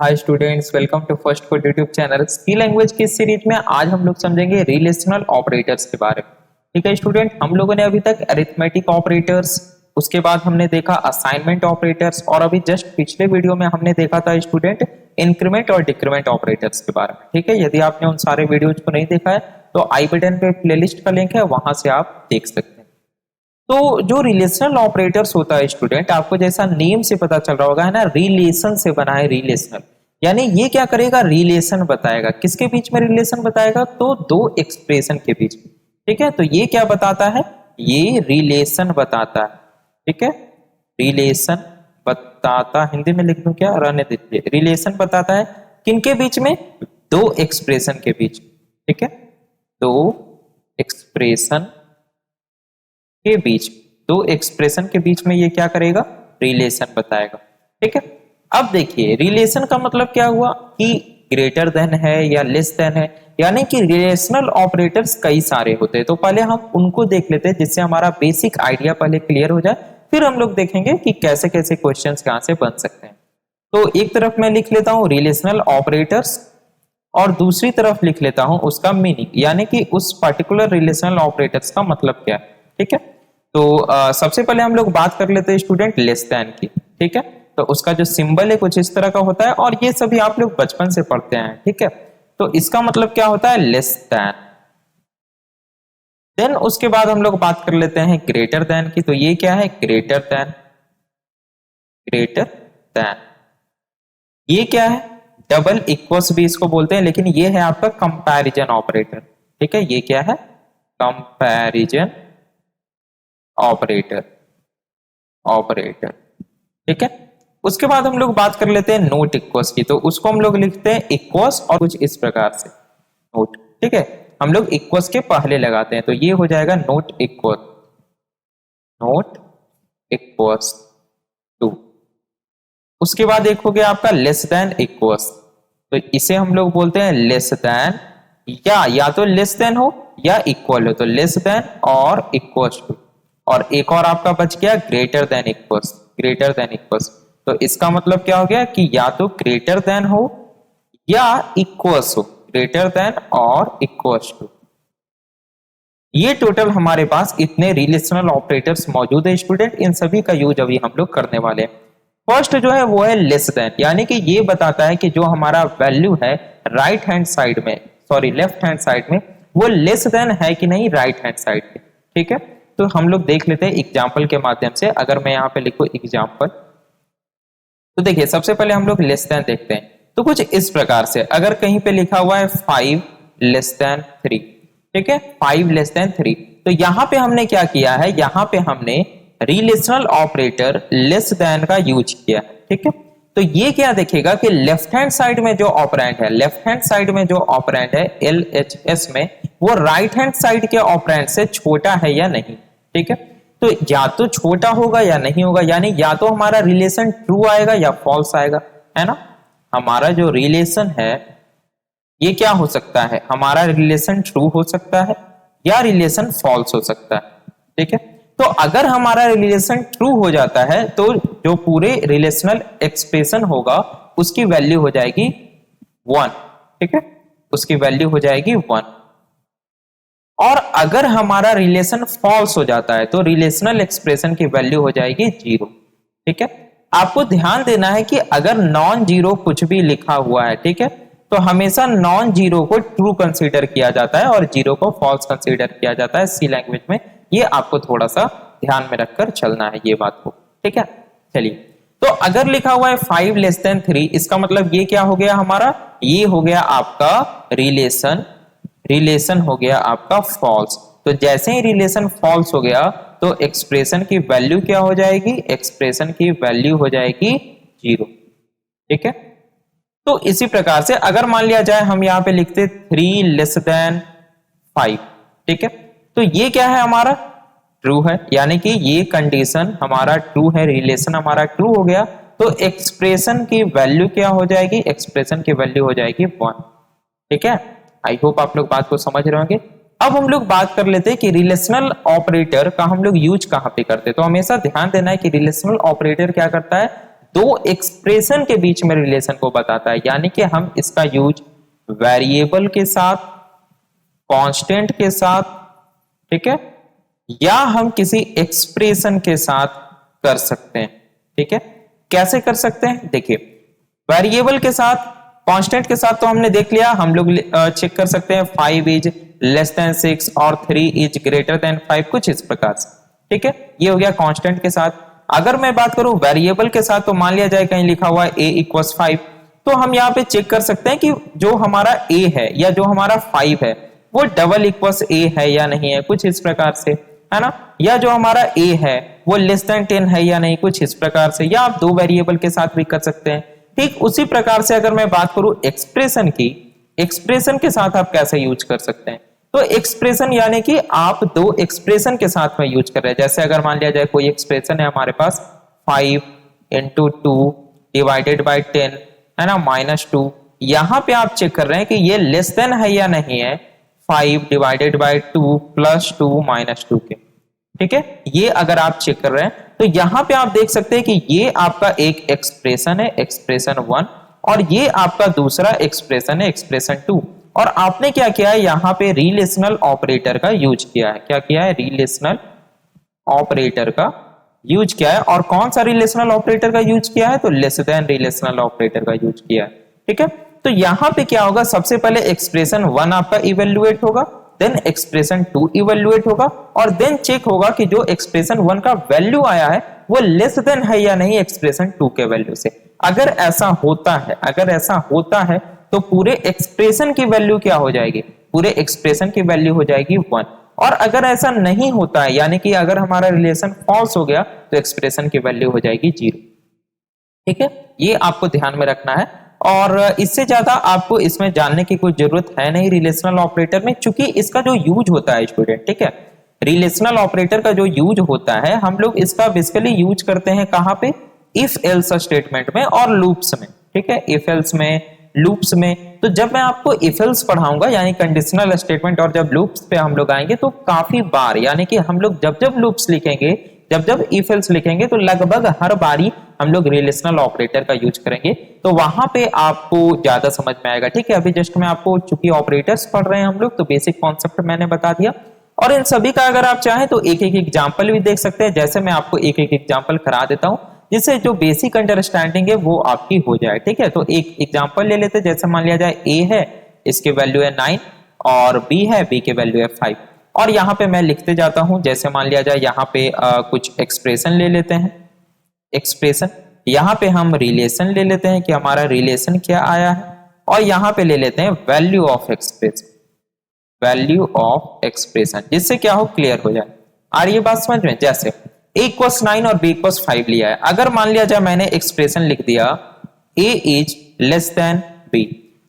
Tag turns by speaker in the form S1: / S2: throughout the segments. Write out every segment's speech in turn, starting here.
S1: Hi students, welcome to first code YouTube channel. C language की इस series में आज हम लोग समझेंगे रिलेशनल ऑपरेटर्स के बारे में। ठीक है स्टूडेंट, हम लोगों ने अभी तक अरिथमेटिक ऑपरेटर्स, उसके बाद हमने देखा असाइनमेंट ऑपरेटर्स और अभी जस्ट पिछले वीडियो में हमने देखा था स्टूडेंट इंक्रीमेंट और डिक्रीमेंट ऑपरेटर्स के बारे में। ठीक है, यदि आपने उन सारे वीडियोज को नहीं देखा है तो आई बटन पे प्लेलिस्ट का लिंक है, वहां से आप देख सकते हैं। तो जो रिलेशनल ऑपरेटर्स होता है स्टूडेंट, आपको जैसा नेम से पता चल रहा होगा है ना, रिलेशन से बना है। रिलेशनल यानी ये क्या करेगा, रिलेशन बताएगा। किसके बीच में रिलेशन बताएगा? तो दो एक्सप्रेशन के बीच में। ठीक है, तो ये क्या बताता है? ये रिलेशन बताता है। ठीक है, रिलेशन बताता, हिंदी में लिख दूं क्या, रहने दीजिए। रिलेशन बताता है किनके बीच में? दो एक्सप्रेशन के बीच। ठीक है, दो एक्सप्रेशन के बीच, दो एक्सप्रेशन के बीच में ये क्या करेगा? रिलेशन बताएगा। ठीक है, अब देखिए रिलेशन का मतलब क्या हुआ कि ग्रेटर देन है या लेस देन है, यानी कि रिलेशनल ऑपरेटर्स कई सारे होते हैं। तो पहले हम उनको देख लेते हैं जिससे हमारा बेसिक आइडिया पहले क्लियर हो जाए, फिर हम लोग देखेंगे कि कैसे कैसे क्वेश्चंस कहां से बन सकते हैं। तो एक तरफ मैं लिख लेता हूं रिलेशनल ऑपरेटर्स और दूसरी तरफ लिख लेता हूं उसका मीनिंग, यानी कि उस पर्टिकुलर रिलेशनल ऑपरेटर्स का मतलब क्या है। ठीक है, तो सबसे पहले हम लोग बात कर लेते हैं स्टूडेंट लेस देन की। ठीक है, तो उसका जो सिंबल है कुछ इस तरह का होता है और ये सभी आप लोग बचपन से पढ़ते हैं। ठीक है, तो इसका मतलब क्या होता है? Less than. देन उसके बाद हम लोग बात कर लेते हैं ग्रेटर देन की। तो ये क्या है? Greater than. ग्रेटर देन ये क्या है? डबल इक्वल्स भी इसको बोलते हैं, लेकिन ये है आपका कंपैरिजन ऑपरेटर। ठीक है, ये क्या है? Comparison operator. ऑपरेटर ठीक है, उसके बाद हम लोग बात कर लेते हैं नोट इक्वल्स की। तो उसको हम लोग लिखते हैं इक्वल्स और कुछ इस प्रकार से नोट। ठीक है, हम लोग इक्वल्स के पहले लगाते हैं, तो ये हो जाएगा not equal. Not equals to. उसके बाद एक हो गया आपका लेस देन इक्वल्स। तो इसे हम लोग बोलते हैं लेस देन, या तो लेस देन हो या इक्वल हो, तो लेस देन और इक्वल्स टू। और एक और आपका बच गया greater than equals. Greater than equals, तो इसका मतलब क्या हो गया कि या तो ग्रेटर देन हो या इक्वल्स हो। ग्रेटर देन और इक्वल्स टू। ये टोटल हमारे पास इतने रिलेशनल ऑपरेटर्स मौजूद है स्टूडेंट। इन सभी का यूज अभी हम लोग करने वाले हैं। फर्स्ट जो है वो है लेस देन, यानी कि ये बताता है कि जो हमारा वैल्यू है राइट हैंड साइड में, सॉरी लेफ्ट हैंड साइड में, वो लेस देन है कि नहीं राइट हैंड साइड में। ठीक है, तो हम लोग देख लेते हैं एग्जाम्पल के माध्यम से। अगर मैं यहाँ पे लिखूं एग्जाम्पल, तो देखिए सबसे पहले हम लोग लेस देन देखते हैं। तो कुछ इस प्रकार से, अगर कहीं पे लिखा हुआ है 5 लेस देन 3, ठीक है, 5 लेस देन 3, तो यहां पे हमने क्या किया है? यहां पे हमने रिलेशनल ऑपरेटर लेस देन का यूज किया। ठीक है, तो ये क्या देखेगा कि लेफ्ट हैंड साइड में जो ऑपरेंड है, लेफ्ट हैंड साइड में जो ऑपरेंड है LHS में, वो राइट हैंड साइड के ऑपरेंड से छोटा है या नहीं। ठीक है, तो या तो छोटा होगा या नहीं होगा, यानी या तो हमारा रिलेशन ट्रू आएगा या फॉल्स आएगा, है ना। हमारा जो रिलेशन है ये क्या हो सकता है? हमारा रिलेशन ट्रू हो सकता है या रिलेशन फॉल्स हो सकता है। ठीक है, तो अगर हमारा रिलेशन ट्रू हो जाता है तो जो पूरे रिलेशनल एक्सप्रेशन होगा उसकी वैल्यू हो जाएगी 1। ठीक है, उसकी वैल्यू हो जाएगी 1। और अगर हमारा रिलेशन फॉल्स हो जाता है तो रिलेशनल एक्सप्रेशन की वैल्यू हो जाएगी 0। ठीक है, आपको ध्यान देना है कि अगर नॉन जीरो कुछ भी लिखा हुआ है, ठीक है, तो हमेशा नॉन जीरो को ट्रू कंसीडर किया जाता है और जीरो को फॉल्स कंसीडर किया जाता है सी लैंग्वेज में। ये आपको थोड़ा सा ध्यान में रखकर चलना है ये बात को। ठीक है, चलिए, तो अगर लिखा हुआ है 5 लेस देन 3, इसका मतलब ये क्या हो गया हमारा? ये हो गया आपका रिलेशन, रिलेशन हो गया आपका फॉल्स। तो जैसे ही रिलेशन फॉल्स हो गया तो एक्सप्रेशन की वैल्यू क्या हो जाएगी? एक्सप्रेशन की वैल्यू हो जाएगी 0। ठीक है, तो इसी प्रकार से अगर मान लिया जाए हम यहां पे लिखते 3 लेस देन 5, ठीक है, तो ये क्या है हमारा? ट्रू है, यानी कि ये कंडीशन हमारा ट्रू है, रिलेशन हमारा ट्रू हो गया। तो एक्सप्रेशन की वैल्यू क्या हो जाएगी? एक्सप्रेशन की वैल्यू हो जाएगी 1। ठीक है, आई होप आप लोग बात को समझ रहे होंगे। अब हम लोग बात कर लेते हैं कि रिलेशनल ऑपरेटर का हम लोग यूज कहां पे करते हैं। तो हमेशा ध्यान देना है कि रिलेशनल ऑपरेटर क्या करता है? दो एक्सप्रेशन के बीच में रिलेशन को बताता है, यानी कि हम इसका यूज वेरिएबल के साथ, कांस्टेंट के साथ, ठीक है, या हम किसी एक्सप्रेशन के साथ कर सकते हैं। ठीक है, कैसे कर सकते हैं? देखिए, वेरिएबल के साथ, कांस्टेंट के साथ तो हमने देख लिया, हम लोग चेक कर सकते हैं 5 इज लेस देन 6 और 3 इज ग्रेटर देन 5, कुछ इस प्रकार से। ठीक है, ये हो गया कांस्टेंट के साथ। अगर मैं बात करूं वेरिएबल के साथ, तो मान लिया जाए कहीं लिखा हुआ है a इक्वल्स 5, तो हम यहाँ पे चेक कर सकते हैं कि जो हमारा a है या जो हमारा 5 है वो डबल इक्वल्स a है या नहीं है, कुछ इस प्रकार से, है ना, या जो हमारा a है वो लेस देन 10 है या नहीं, कुछ इस प्रकार से, या आप दो वेरिएबल के साथ भी कर सकते हैं। ठीक उसी प्रकार से अगर मैं बात करूं एक्सप्रेशन की, एक्सप्रेशन के साथ आप कैसे यूज कर सकते हैं? तो एक्सप्रेशन यानी कि आप दो एक्सप्रेशन के साथ में यूज कर रहे हैं। जैसे अगर मान लिया जाए कोई एक्सप्रेशन है हमारे पास 5 इंटू 2 डिवाइडेड बाई 10, है ना, -2, यहां पे आप चेक कर रहे हैं कि ये लेस देन है या नहीं है 5 डिवाइडेड बाई 2 प्लस 2 -2 के। ठीक है, ये अगर आप चेक कर रहे हैं तो यहां पे आप देख सकते हैं कि ये आपका एक एक्सप्रेशन है, एक्सप्रेशन 1, और ये आपका दूसरा एक्सप्रेशन है, एक्सप्रेशन 2। और आपने क्या किया है, यहां पे रिलेशनल ऑपरेटर का यूज किया है। क्या किया है? रिलेशनल ऑपरेटर का यूज किया है। और कौन सा रिलेशनल ऑपरेटर का यूज किया है? तो लेस देन रिलेशनल ऑपरेटर का यूज किया है। ठीक है, तो यहां पे क्या होगा, सबसे पहले एक्सप्रेशन 1 आपका इवेल्युएट होगा, देन एक्सप्रेशन 2 इवेल्युएट होगा, और देन चेक होगा कि जो एक्सप्रेशन 1 का वैल्यू आया है वो लेस देन है या नहीं एक्सप्रेशन 2 के वैल्यू से। अगर ऐसा होता है, अगर ऐसा होता है तो पूरे एक्सप्रेशन की वैल्यू क्या हो जाएगी? पूरे एक्सप्रेशन की वैल्यू हो जाएगी 1। और अगर ऐसा नहीं होता है, यानी कि अगर हमारा रिलेशन फॉल्स हो गया, तो एक्सप्रेशन की वैल्यू हो जाएगी 0। ठीक है, ये आपको ध्यान में रखना है। और इससे ज्यादा आपको इसमें जानने की कोई जरूरत है नहीं रिलेशनल ऑपरेटर में, क्योंकि इसका जो यूज होता है स्टूडेंट, ठीक है, रिलेशनल ऑपरेटर का जो यूज होता है, हम लोग इसका बेसिकली यूज करते हैं कहां पे? इफ एल्स स्टेटमेंट में और लूप्स में। ठीक है, इफ एल्स में, लूप्स में। तो जब मैं आपको इफ एल्स पढ़ाऊंगा यानी कंडीशनल स्टेटमेंट, और जब लूप्स पे हम लोग आएंगे तो काफी बार, यानी कि हम लोग जब जब लूप्स लिखेंगे, जब जब इफ एल्स लिखेंगे, तो लगभग हर बारी हम लोग रिलेशनल ऑपरेटर का यूज करेंगे, तो वहां पे आपको ज्यादा समझ में आएगा। ठीक है, अभी जस्ट मैं आपको, चूंकि ऑपरेटर्स पढ़ रहे हैं हम लोग, तो बेसिक कॉन्सेप्ट मैंने बता दिया। और इन सभी का अगर आप चाहें तो एक एक एग्जाम्पल भी देख सकते हैं, जैसे मैं आपको एक एक एग्जाम्पल करा देता हूं, जिससे जो बेसिक अंडरस्टैंडिंग है वो आपकी हो जाए। ठीक है, तो एक एग्जाम्पल ले लेते हैं। जैसे मान लिया जाए a है, इसके वैल्यू है 9, और b है, b के वैल्यू है 5। और यहाँ पे मैं लिखते जाता हूं, जैसे मान लिया जाए यहाँ पे कुछ एक्सप्रेशन ले लेते हैं, एक्सप्रेशन, यहाँ पे हम रिलेशन ले लेते हैं कि हमारा रिलेशन क्या आया है, और यहाँ पे ले लेते हैं value of expression, value of expression, जिससे क्या हो, क्लियर हो जाए। आ रही है बात समझ में? जैसे a इक्वल्स 9 और b इक्वल्स 5 लिया है, अगर मान लिया जाए मैंने एक्सप्रेशन लिख दिया a is less than b,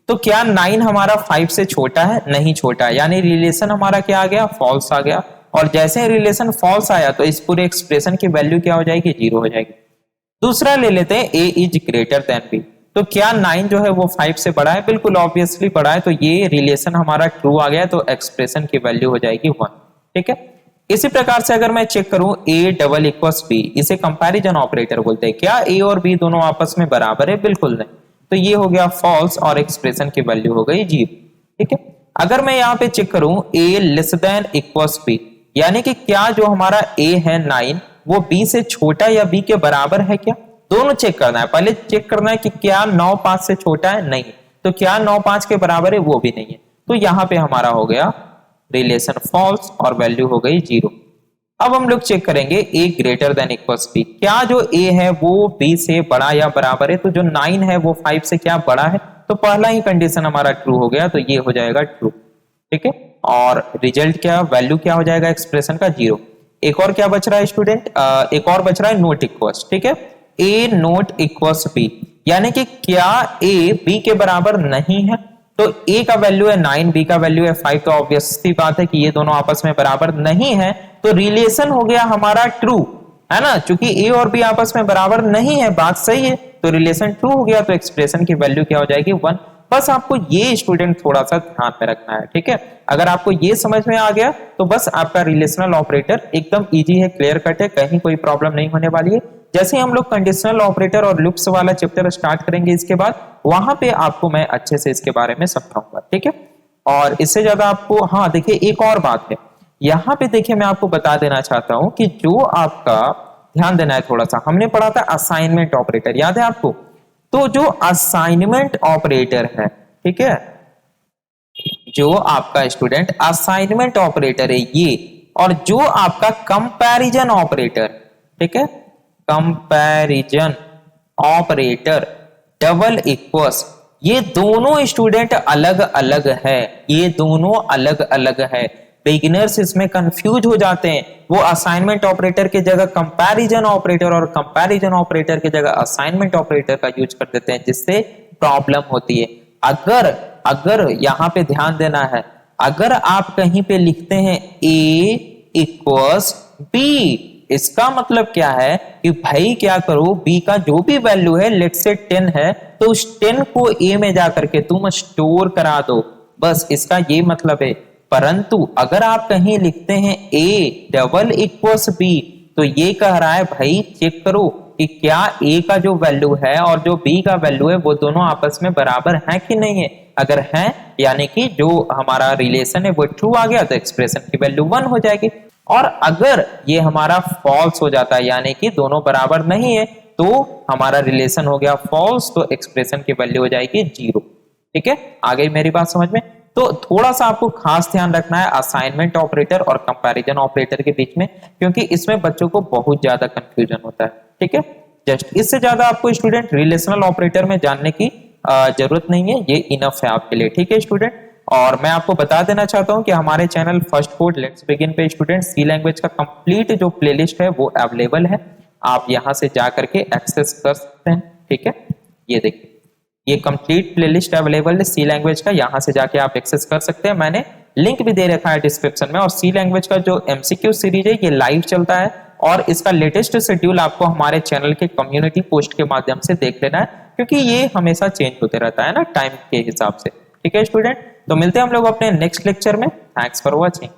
S1: तो क्या 9 हमारा 5 से छोटा है? नहीं छोटा है, यानी रिलेशन हमारा क्या आ गया? फॉल्स आ गया। और जैसे रिलेशन फॉल्स आया तो इस पूरे एक्सप्रेशन की वैल्यू क्या हो जाएगी? 0 हो जाएगी। दूसरा ले लेते हैं a is greater than b, तो क्या 9 जो है वो 5 से बड़ा है? बिल्कुल ऑब्वियसली बड़ा है, तो ये रिलेशन हमारा ट्रू आ गया, तो एक्सप्रेशन की वैल्यू हो जाएगी 1। ठीक है, इसी प्रकार से अगर मैं चेक करूं a डबल इक्वल्स b, इसे कंपैरिजन ऑपरेटर बोलते हैं। क्या a और b दोनों आपस में बराबर है? बिल्कुल नहीं, तो ये हो गया फॉल्स, और एक्सप्रेशन की वैल्यू हो गई 0। ठीक है, अगर मैं यहाँ पे चेक करूं a less than equals b, यानी कि क्या जो हमारा a है 9 वो b से छोटा या b के बराबर है क्या? दोनों चेक करना है। पहले चेक करना है कि क्या 9 5 से छोटा है? नहीं। तो क्या 9 5 के बराबर है? वो भी नहीं है। तो यहां पे हमारा हो गया रिलेशन फॉल्स, और वैल्यू हो गई 0। अब हम लोग चेक करेंगे a greater than equals b, क्या जो a है वो b से बड़ा या बराबर है? तो जो 9 है वो 5 से क्या बड़ा है? तो पहला ही कंडीशन हमारा ट्रू हो गया, तो ये हो जाएगा ट्रू। ठीक है, और रिजल्ट क्या, वैल्यू क्या हो जाएगा एक्सप्रेशन का? 0। एक और क्या बच रहा है स्टूडेंट? एक और बच रहा है नोट इक्वल्स। ठीक है, a नोट इक्वल्स b, यानी कि क्या a b के बराबर नहीं है? तो a का वैल्यू है 9, b का वैल्यू है 5, तो ऑब्वियस सी बात है कि ये दोनों आपस में बराबर नहीं है, तो रिलेशन हो गया हमारा ट्रू, है ना, क्योंकि a और b आपस में बराबर नहीं है, बात सही है, तो रिलेशन ट्रू हो गया, तो एक्सप्रेशन की वैल्यू क्या हो जाएगी? 1। बस आपको ये स्टूडेंट थोड़ा सा ध्यान में रखना है। ठीक है, अगर आपको ये समझ में आ गया तो बस आपका रिलेशनल ऑपरेटर एकदम इजी है, क्लियर कट है, कहीं कोई प्रॉब्लम नहीं होने वाली है। जैसे ही हम लोग कंडीशनल ऑपरेटर और लूप्स वाला चैप्टर स्टार्ट करेंगे इसके बाद, वहां पे आपको मैं अच्छे से इसके बारे में समझाऊंगा, ठीक है। और इससे ज्यादा आपको, हाँ देखिए एक और बात है यहाँ पे, देखिए मैं आपको बता देना चाहता हूं कि जो आपका ध्यान देना है थोड़ा सा, हमने पढ़ा था असाइनमेंट ऑपरेटर, याद है आपको? तो जो असाइनमेंट ऑपरेटर है, ठीक है, जो आपका स्टूडेंट असाइनमेंट ऑपरेटर है ये, और जो आपका कंपैरिजन ऑपरेटर, ठीक है, कंपैरिजन ऑपरेटर डबल इक्वल्स, ये दोनों स्टूडेंट अलग अलग है, ये दोनों अलग अलग है। बिगिनर्स इसमें कंफ्यूज हो जाते हैं, वो असाइनमेंट ऑपरेटर की जगह कंपैरिजन ऑपरेटर और कंपैरिजन ऑपरेटर की जगह असाइनमेंट ऑपरेटर का यूज कर देते हैं, जिससे प्रॉब्लम होती है। अगर अगर यहां पे ध्यान देना है, अगर आप कहीं पे लिखते हैं a इक्वल्स b, इसका मतलब क्या है कि भाई क्या करो, b का जो भी वैल्यू है, लेट्स से 10 है, तो उस 10 को a में जाकर के तुम स्टोर करा दो, बस इसका ये मतलब है। परंतु अगर आप कहीं लिखते हैं a डबल इक्वल्स b, तो ये कह रहा है भाई चेक करो कि क्या a का जो वैल्यू है और जो b का वैल्यू है वो दोनों आपस में बराबर हैं कि नहीं है। अगर हैं, यानी कि जो हमारा रिलेशन है वो ट्रू आ गया, तो एक्सप्रेशन की वैल्यू 1 हो जाएगी। और अगर ये हमारा फॉल्स हो जाता है, यानी कि दोनों बराबर नहीं है, तो हमारा रिलेशन हो गया फॉल्स, तो एक्सप्रेशन की वैल्यू हो जाएगी 0। ठीक है, आ गई मेरी बात समझ में? तो थोड़ा सा आपको खास ध्यान रखना है असाइनमेंट ऑपरेटर और कंपैरिजन ऑपरेटर के बीच में, क्योंकि इसमें बच्चों को बहुत ज्यादा कंफ्यूजन होता है। ठीक है, जस्ट इससे ज्यादा आपको स्टूडेंट रिलेशनल ऑपरेटर में जानने की जरूरत नहीं है, ये इनफ है आपके लिए। ठीक है स्टूडेंट, और मैं आपको बता देना चाहता हूं कि हमारे channel first code let's begin पे स्टूडेंट सी लैंग्वेज का कंप्लीट जो प्लेलिस्ट है वो अवेलेबल है, आप यहां से जा करके एक्सेस कर सकते हैं। ठीक है, ये देखिए ये कंप्लीट प्लेलिस्ट अवेलेबल है सी लैंग्वेज का, यहां से जाके आप एक्सेस कर सकते हैं, मैंने लिंक भी दे रखा है डिस्क्रिप्शन में। और सी लैंग्वेज का जो एमसीक्यू सीरीज है ये लाइव चलता है, और इसका लेटेस्ट शेड्यूल आपको हमारे चैनल के कम्युनिटी पोस्ट के माध्यम से देख लेना है, क्योंकि ये हमेशा चेंज होते रहता है ना टाइम के हिसाब से। ठीक है स्टूडेंट, तो मिलते हैं हम लोग अपने नेक्स्ट लेक्चर में। Thanks for watching.